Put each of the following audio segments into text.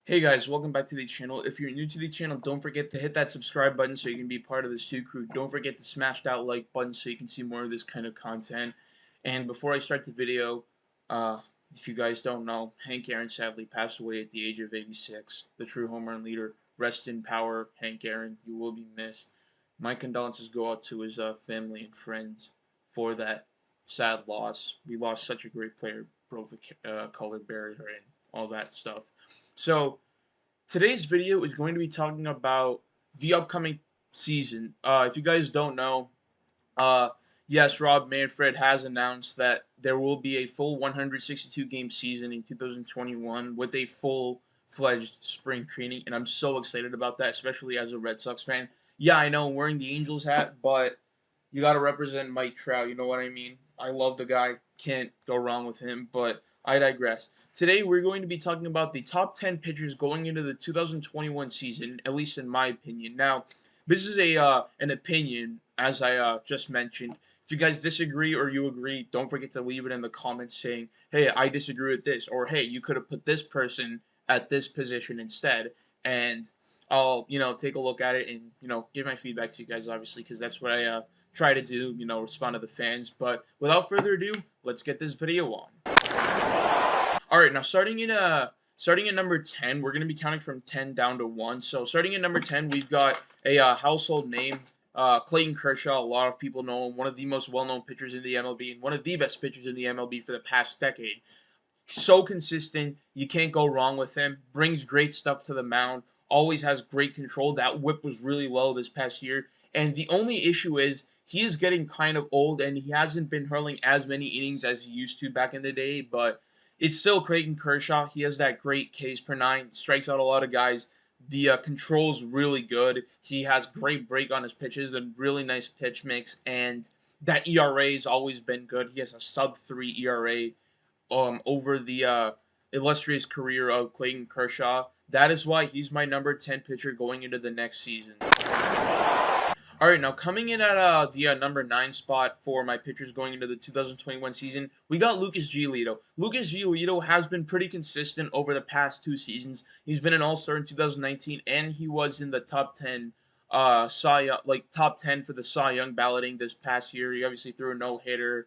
Hey guys, welcome back to the channel. If you're new to the channel, don't forget to hit that subscribe button so you can be part of the Stu crew. Don't forget to smash that like button so you can see more of this kind of content. And before I start the video, uh, if you guys don't know, Hank Aaron sadly passed away at the age of 86. The true home run leader. Rest in power, Hank Aaron. You will be missed. My condolences go out to his family and friends for that sad loss. We lost such a great player, broke the color barrier and all that stuff. So today's video is going to be talking about the upcoming season. If you guys don't know, uh, yes, Rob Manfred has announced that there will be a full 162 game season in 2021 with a full-fledged spring training, and I'm so excited about that, especially as a Red Sox fan. Yeah, I know I'm wearing the Angels hat, but you got to represent Mike Trout. You know what I mean? I love the guy. Can't go wrong with him, but I digress. Today, we're going to be talking about the top 10 pitchers going into the 2021 season, at least in my opinion. Now, this is an opinion, as I just mentioned. If you guys disagree or you agree, don't forget to leave it in the comments saying, hey, I disagree with this, or hey, you could have put this person at this position instead. And I'll, take a look at it and, give my feedback to you guys, obviously, because that's what I try to do, respond to the fans. But without further ado, let's get this video on. All right, now starting at number 10, we're going to be counting from 10 down to 1. So starting at number 10, we've got a household name, Clayton Kershaw. A lot of people know him, one of the most well-known pitchers in the MLB and one of the best pitchers in the MLB for the past decade. So consistent, you can't go wrong with him. Brings great stuff to the mound. Always has great control. That whip was really low this past year. And the only issue is he is getting kind of old and he hasn't been hurling as many innings as he used to back in the day. But it's still Clayton Kershaw. He has that great Ks per nine, strikes out a lot of guys. The control's really good. He has great break on his pitches and really nice pitch mix. And that ERA's always been good. He has a sub 3 ERA over the illustrious career of Clayton Kershaw. That is why he's my number 10 pitcher going into the next season. All right, now coming in at the number 9 spot for my pitchers going into the 2021 season, we got Lucas Giolito. Lucas Giolito has been pretty consistent over the past 2 seasons. He's been an All-Star in 2019, and he was in the top 10 top 10 for the Cy Young balloting this past year. He obviously threw a no-hitter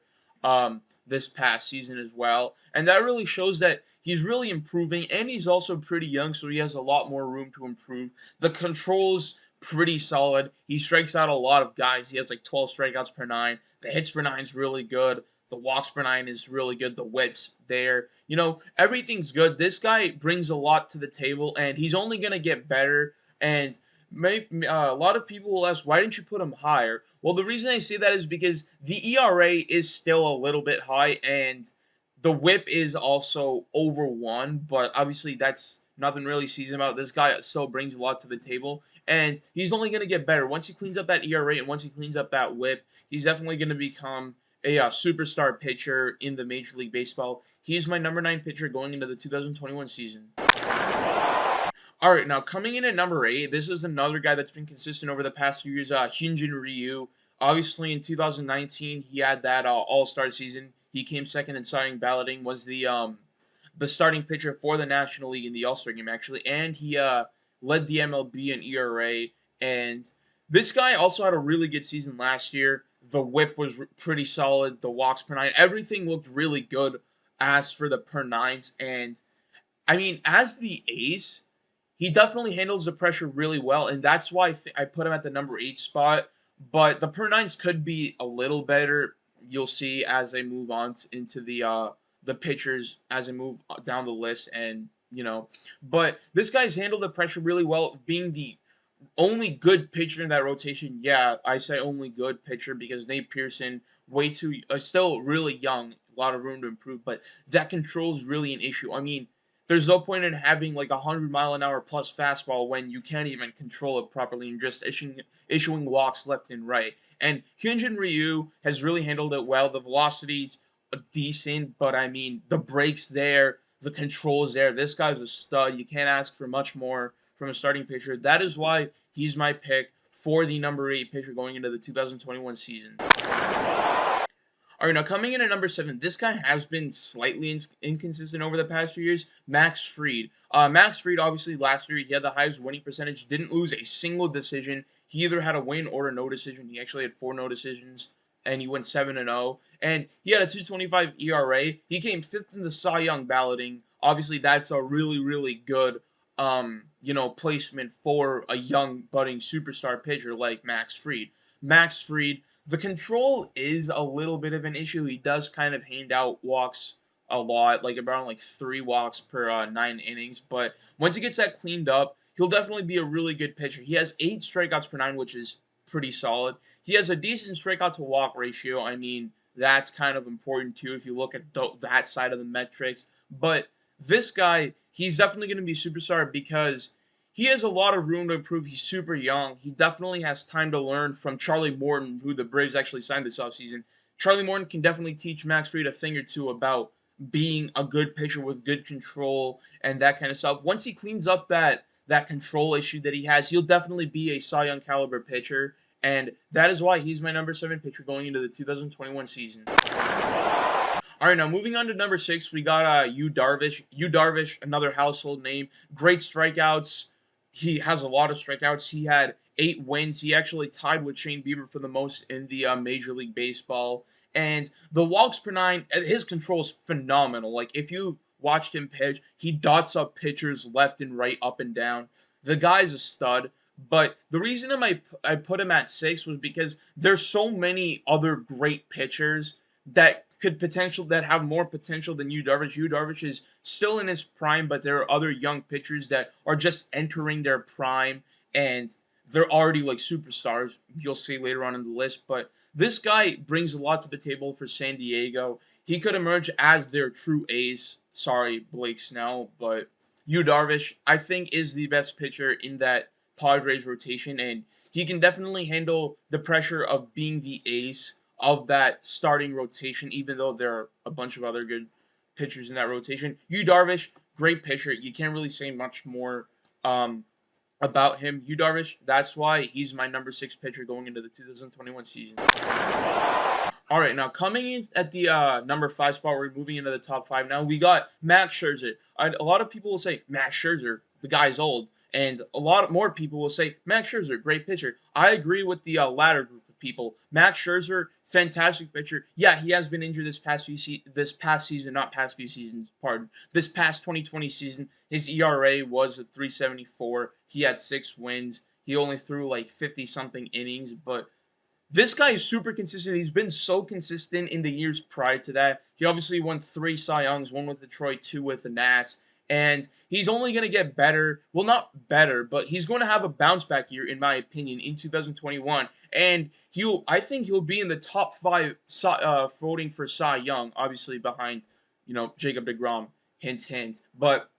this past season as well. And that really shows that he's really improving, and he's also pretty young, so he has a lot more room to improve. The controls pretty solid. He strikes out a lot of guys. He has like 12 strikeouts per nine. The hits per nine is really good. The walks per nine is really good. The whips there. Everything's good. This guy brings a lot to the table, and he's only going to get better. And a lot of people will ask, why didn't you put him higher? Well, the reason I say that is because the ERA is still a little bit high, and the whip is also over 1, but obviously that's nothing really season about. This guy still brings a lot to the table, and he's only going to get better. Once he cleans up that ERA and once he cleans up that whip, he's definitely going to become a superstar pitcher in the Major League Baseball. He's my number 9 pitcher going into the 2021 season. All right, now coming in at number 8, this is another guy that's been consistent over the past few years, HyunJin Ryu. Obviously, in 2019, he had that All-Star season. He came second in Cy Young balloting, was the starting pitcher for the National League in the All-Star game, actually, and he led the MLB in ERA. And this guy also had a really good season last year. The whip was pretty solid. The walks per nine, everything looked really good as for the per nines. And I mean, as the ace, he definitely handles the pressure really well, and that's why I put him at the number 8 spot. But the per nines could be a little better. You'll see as I move on into the pitchers as I move down the list, and But this guy's handled the pressure really well, being the only good pitcher in that rotation. Yeah, I say only good pitcher because Nate Pearson, way too, still really young, a lot of room to improve, but that control is really an issue. I mean, there's no point in having like 100-mile-an-hour plus fastball when you can't even control it properly and just issuing walks left and right. And HyunJin Ryu has really handled it well. The velocity's decent, but I mean, the break's there, the control's there. This guy's a stud. You can't ask for much more from a starting pitcher. That is why he's my pick for the number 8 pitcher going into the 2021 season. All right, now coming in at number 7, this guy has been slightly inconsistent over the past few years. Max Fried. Max Fried, obviously, last year he had the highest winning percentage, didn't lose a single decision. He either had a win or a no decision. He actually had 4 no decisions, and he went 7-0. And he had a 2.25 ERA. He came 5th in the Cy Young balloting. Obviously, that's a really, really good, placement for a young budding superstar pitcher like Max Fried. Max Fried, the control is a little bit of an issue. He does kind of hand out walks a lot, like around like 3 walks per 9 innings. But once he gets that cleaned up, he'll definitely be a really good pitcher. He has 8 strikeouts per 9, which is pretty solid. He has a decent strikeout to walk ratio. I mean, that's kind of important too if you look at that side of the metrics. But this guy, he's definitely going to be a superstar because he has a lot of room to improve. He's super young. He definitely has time to learn from Charlie Morton, who the Braves actually signed this offseason. Charlie Morton can definitely teach Max Fried a thing or two about being a good pitcher with good control and that kind of stuff. Once he cleans up that control issue that he has, he'll definitely be a Cy Young caliber pitcher, and that is why he's my number 7 pitcher going into the 2021 season. All right, now moving on to number 6, we got Yu Darvish. Yu Darvish, another household name. Great strikeouts. He has a lot of strikeouts. He had 8 wins. He actually tied with Shane Bieber for the most in the Major League Baseball. And the walks per 9, his control is phenomenal. Like, if you watched him pitch, he dots up pitchers left and right, up and down. The guy's a stud. But the reason I put him at 6 was because there's so many other great pitchers that have more potential than Yu Darvish. Yu Darvish is still in his prime, but there are other young pitchers that are just entering their prime and they're already like superstars. You'll see later on in the list, but this guy brings a lot to the table for San Diego. He could emerge as their true ace. Sorry, Blake Snell, but Yu Darvish, I think, is the best pitcher in that Padres rotation, and he can definitely handle the pressure of being the ace of that starting rotation, even though there are a bunch of other good pitchers in that rotation. Yu Darvish, great pitcher. You can't really say much more about him. Yu Darvish, that's why he's my number 6 pitcher going into the 2021 season. All right, now coming in at the number 5 spot, we're moving into the top 5 now. We got Max Scherzer. A lot of people will say, Max Scherzer, the guy's old. And a lot more people will say, Max Scherzer, great pitcher. I agree with the latter group of people. Max Scherzer, fantastic pitcher. Yeah, he has been injured this past season, this past 2020 season. His ERA was a 3.74. He had 6 wins. He only threw like 50-something innings, but this guy is super consistent. He's been so consistent in the years prior to that. He obviously won 3 Cy Youngs, 1 with Detroit, 2 with the Nats. And he's only going to get better. Well, not better, but he's going to have a bounce back year, in my opinion, in 2021. And I think he'll be in the top 5 voting for Cy Young, obviously behind, Jacob deGrom, hint, hint. But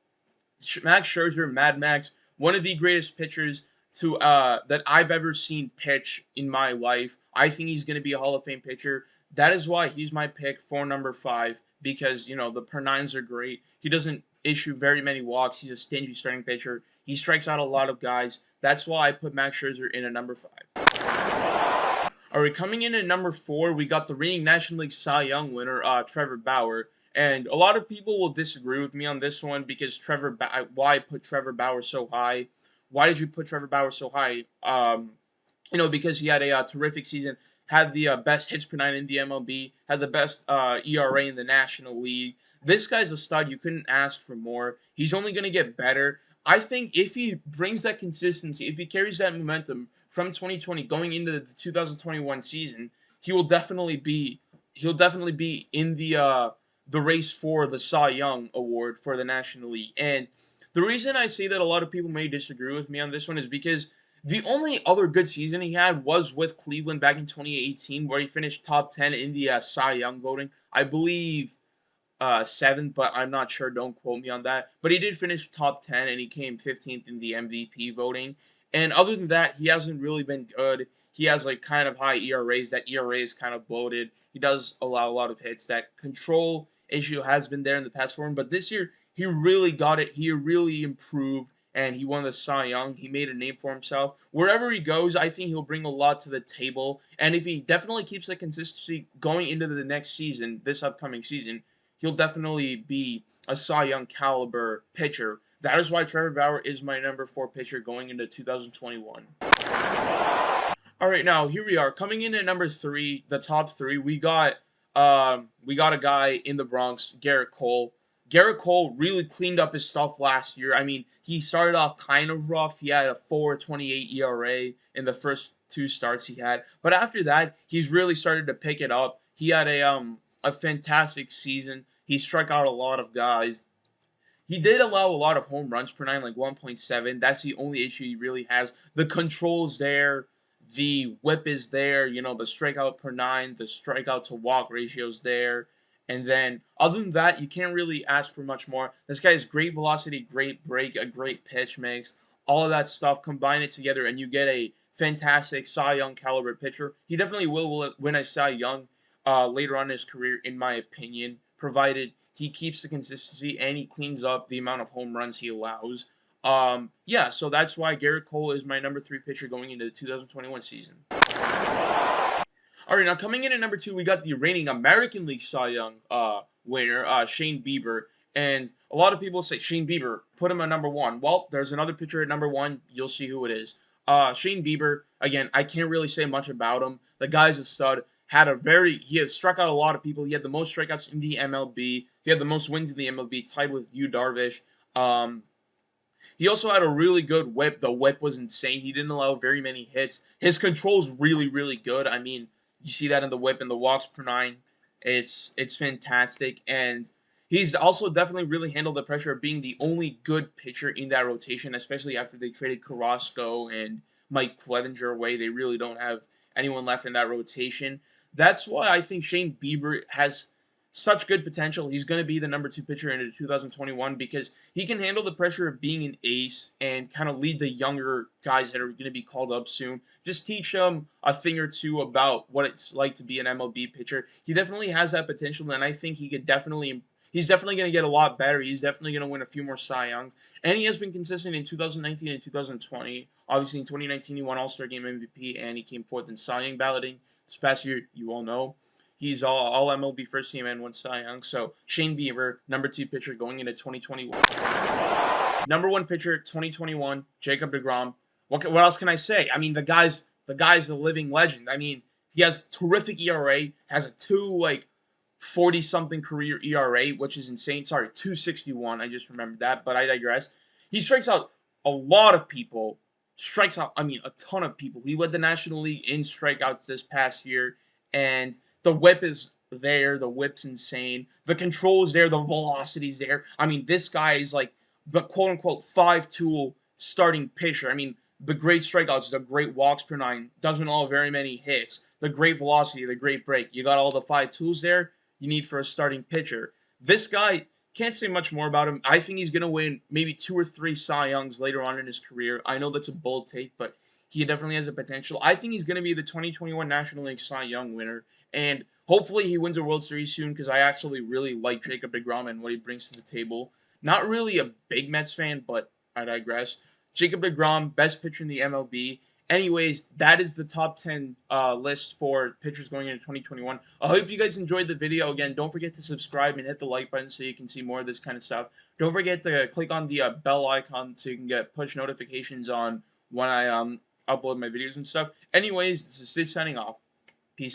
Max Scherzer, Mad Max, one of the greatest pitchers that I've ever seen pitch in my life. I think he's going to be a Hall of Fame pitcher. That is why he's my pick for number 5, because, the per 9s are great. He doesn't issue very many walks. He's a stingy starting pitcher. He strikes out a lot of guys. That's why I put Max Scherzer in at number 5. All right, coming in at number 4, we got the reigning National League Cy Young winner, Trevor Bauer. And a lot of people will disagree with me on this one because why I put Trevor Bauer so high. Why did you put Trevor Bauer so high? Because he had a terrific season, had the best hits per 9 in the MLB, had the best ERA in the National League. This guy's a stud. You couldn't ask for more. He's only going to get better. I think if he brings that consistency, if he carries that momentum from 2020 going into the 2021 season, he'll definitely be in the race for the Cy Young award for the National League. And the reason I say that a lot of people may disagree with me on this one is because the only other good season he had was with Cleveland back in 2018, where he finished top 10 in the Cy Young voting. I believe 7th, but I'm not sure. Don't quote me on that. But he did finish top 10, and he came 15th in the MVP voting. And other than that, he hasn't really been good. He has like kind of high ERAs. That ERA is kind of bloated. He does allow a lot of hits. That control issue has been there in the past for him, but this year he really got it. He really improved, and he won the Cy Young. He made a name for himself. Wherever he goes, I think he'll bring a lot to the table. And if he definitely keeps the consistency going into the next season, this upcoming season, he'll definitely be a Cy Young caliber pitcher. That is why Trevor Bauer is my number 4 pitcher going into 2021. All right, now here we are coming in at number 3, the top 3. We got a guy in the Bronx, Garrett Cole. Garrett Cole really cleaned up his stuff last year. I mean, he started off kind of rough. He had a 4.28 ERA in the first 2 starts he had, but after that, he's really started to pick it up. He had a fantastic season. He struck out a lot of guys. He did allow a lot of home runs per nine, like 1.7. That's the only issue he really has. The control's there. The whip is there. You know, the strikeout per nine, the strikeout to walk ratio's there. And then, other than that, you can't really ask for much more. This guy has great velocity, great break, a great pitch mix. All of that stuff, combine it together, and you get a fantastic Cy Young caliber pitcher. He definitely will win a Cy Young later on in his career, in my opinion, provided he keeps the consistency and he cleans up the amount of home runs he allows. Yeah, so that's why Garrett Cole is my number 3 pitcher going into the 2021 season. All right, now coming in at number 2, we got the reigning American League Cy Young winner, Shane Bieber. And a lot of people say, Shane Bieber, put him at number 1. Well, there's another pitcher at number 1. You'll see who it is. Shane Bieber, again, I can't really say much about him. The guy's a stud. He has struck out a lot of people. He had the most strikeouts in the MLB. He had the most wins in the MLB, tied with Darvish. He also had a really good whip. The whip was insane. He didn't allow very many hits. His control's really, really good. I mean, you see that in the whip and the walks per nine. It's fantastic. And he's also definitely really handled the pressure of being the only good pitcher in that rotation, especially after they traded Carrasco and Mike Clevinger away. They really don't have anyone left in that rotation. That's why I think Shane Bieber has such good potential. He's going to be the number 2 pitcher into 2021 because he can handle the pressure of being an ace and kind of lead the younger guys that are going to be called up soon. Just teach them a thing or two about what it's like to be an MLB pitcher. He definitely has that potential, and I think he's definitely going to get a lot better. He's definitely going to win a few more Cy Youngs. And he has been consistent in 2019 and 2020. Obviously, in 2019, he won All-Star Game MVP, and he came 4th in Cy Young balloting. This past year, you all know, he's all MLB first team and won Cy Young. So, Shane Bieber, number 2 pitcher going into 2021. Number 1 pitcher, 2021, Jacob deGrom. What else can I say? I mean, the guy's a living legend. I mean, he has terrific ERA, has a 40-something career ERA, which is insane. Sorry, 2.61. I just remembered that, but I digress. He strikes out a lot of people. A ton of people. He led the National League in strikeouts this past year, and the whip is there. The whip's insane. The control is there. The velocity's there. I mean, this guy is like the quote-unquote 5-tool starting pitcher. I mean, the great strikeouts, the great walks per nine, doesn't allow very many hits, the great velocity, the great break. You got all the 5 tools there you need for a starting pitcher. This guy, can't say much more about him. I think he's going to win maybe 2 or 3 Cy Youngs later on in his career. I know that's a bold take, but he definitely has the potential. I think he's going to be the 2021 National League Cy Young winner, and hopefully he wins a World Series soon because I actually really like Jacob deGrom and what he brings to the table. Not really a big Mets fan, but I digress. Jacob deGrom, best pitcher in the MLB. Anyways, that is the top 10 list for pitchers going into 2021. I hope you guys enjoyed the video. Again, don't forget to subscribe and hit the like button so you can see more of this kind of stuff. Don't forget to click on the bell icon so you can get push notifications on when I upload my videos and stuff. Anyways, this is Sid signing off.